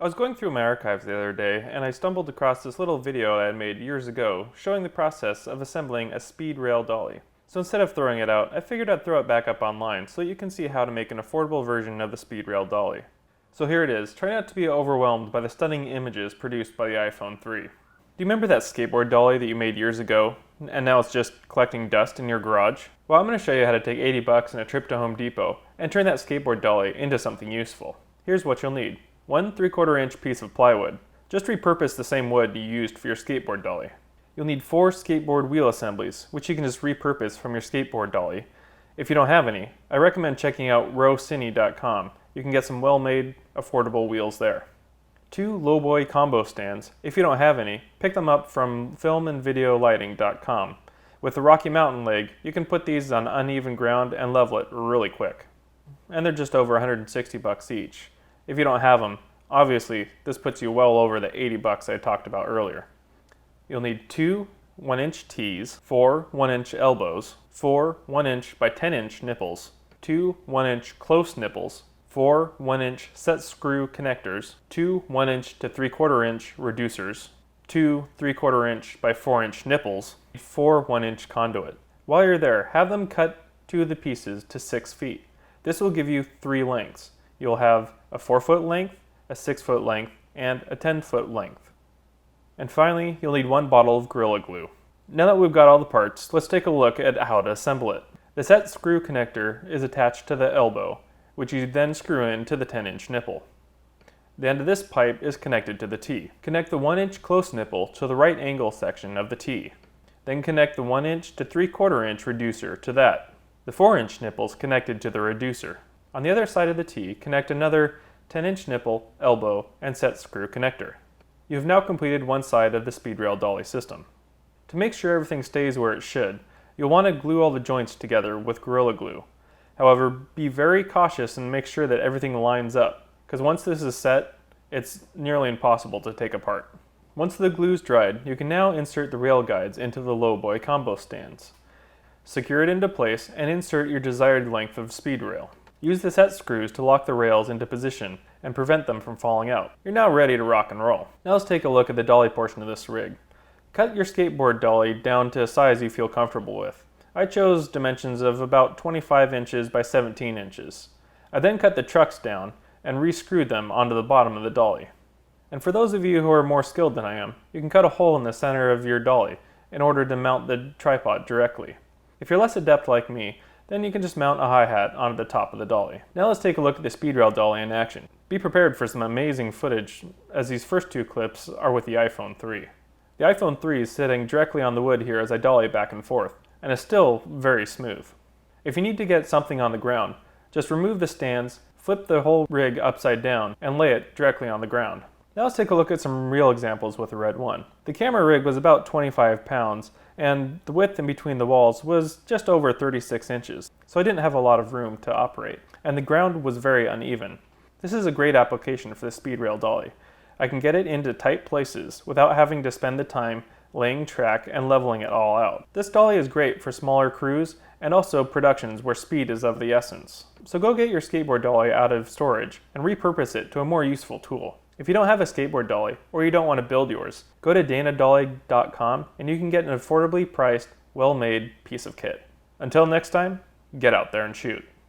I was going through my archives the other day and I stumbled across this little video I had made years ago showing the process of assembling a speed rail dolly. So instead of throwing it out, I figured I'd throw it back up online so you can see how to make an affordable version of the speed rail dolly. So here it is. Try not to be overwhelmed by the stunning images produced by the iPhone 3. Do you remember that skateboard dolly that you made years ago and now it's just collecting dust in your garage? Well, I'm going to show you how to take $80 and a trip to Home Depot and turn that skateboard dolly into something useful. Here's what you'll need. 1 3/4 inch piece of plywood. Just repurpose the same wood you used for your skateboard dolly. You'll need 4 skateboard wheel assemblies, which you can just repurpose from your skateboard dolly. If you don't have any, I recommend checking out rowcine.com. You can get some well-made, affordable wheels there. 2 lowboy combo stands. If you don't have any, pick them up from filmandvideolighting.com. With the Rocky Mountain leg, you can put these on uneven ground and level it really quick. And they're just over $160 each. If you don't have them, obviously this puts you well over the $80 I talked about earlier. You'll need 2 1-inch tees, 4 1-inch elbows, 4 1-inch by 10-inch nipples, 2 1-inch close nipples, 4 1-inch set screw connectors, 2 1-inch to 3/4 inch reducers, 2 3/4 inch by 4-inch nipples, 4 1-inch conduit. While you're there, have them cut 2 of the pieces to 6 feet. This will give you 3 lengths. You'll have a 4-foot length, a 6-foot length, and a 10-foot length. And finally, you'll need 1 bottle of Gorilla Glue. Now that we've got all the parts, let's take a look at how to assemble it. The set screw connector is attached to the elbow, which you then screw into the 10-inch nipple. The end of this pipe is connected to the T. Connect the 1-inch close nipple to the right angle section of the T. Then connect the 1-inch to 3/4 inch reducer to that. The 4-inch nipple is connected to the reducer. On the other side of the T, connect another 10-inch nipple, elbow, and set screw connector. You have now completed one side of the speed rail dolly system. To make sure everything stays where it should, you'll want to glue all the joints together with Gorilla Glue. However, be very cautious and make sure that everything lines up, because once this is set, it's nearly impossible to take apart. Once the glue's dried, you can now insert the rail guides into the lowboy combo stands. Secure it into place and insert your desired length of speed rail. Use the set screws to lock the rails into position and prevent them from falling out. You're now ready to rock and roll. Now let's take a look at the dolly portion of this rig. Cut your skateboard dolly down to a size you feel comfortable with. I chose dimensions of about 25 inches by 17 inches. I then cut the trucks down and re-screwed them onto the bottom of the dolly. And for those of you who are more skilled than I am, you can cut a hole in the center of your dolly in order to mount the tripod directly. If you're less adept like me, then you can just mount a hi-hat onto the top of the dolly. Now let's take a look at the speed rail dolly in action. Be prepared for some amazing footage, as these first 2 clips are with the iPhone 3. The iPhone 3 is sitting directly on the wood here as I dolly back and forth, and is still very smooth. If you need to get something on the ground, just remove the stands, flip the whole rig upside down, and lay it directly on the ground. Now let's take a look at some real examples with the Red 1. The camera rig was about 25 pounds, and the width in between the walls was just over 36 inches, so I didn't have a lot of room to operate, and the ground was very uneven. This is a great application for the speed rail dolly. I can get it into tight places without having to spend the time laying track and leveling it all out. This dolly is great for smaller crews and also productions where speed is of the essence. So go get your skateboard dolly out of storage and repurpose it to a more useful tool. If you don't have a skateboard dolly, or you don't want to build yours, go to danadolly.com and you can get an affordably priced, well-made piece of kit. Until next time, get out there and shoot.